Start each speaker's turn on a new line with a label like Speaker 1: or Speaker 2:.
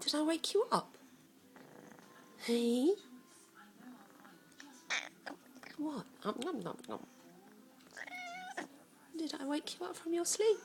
Speaker 1: Did I wake you up? Hey? What? Nom, nom, nom. Did I wake you up from your sleep?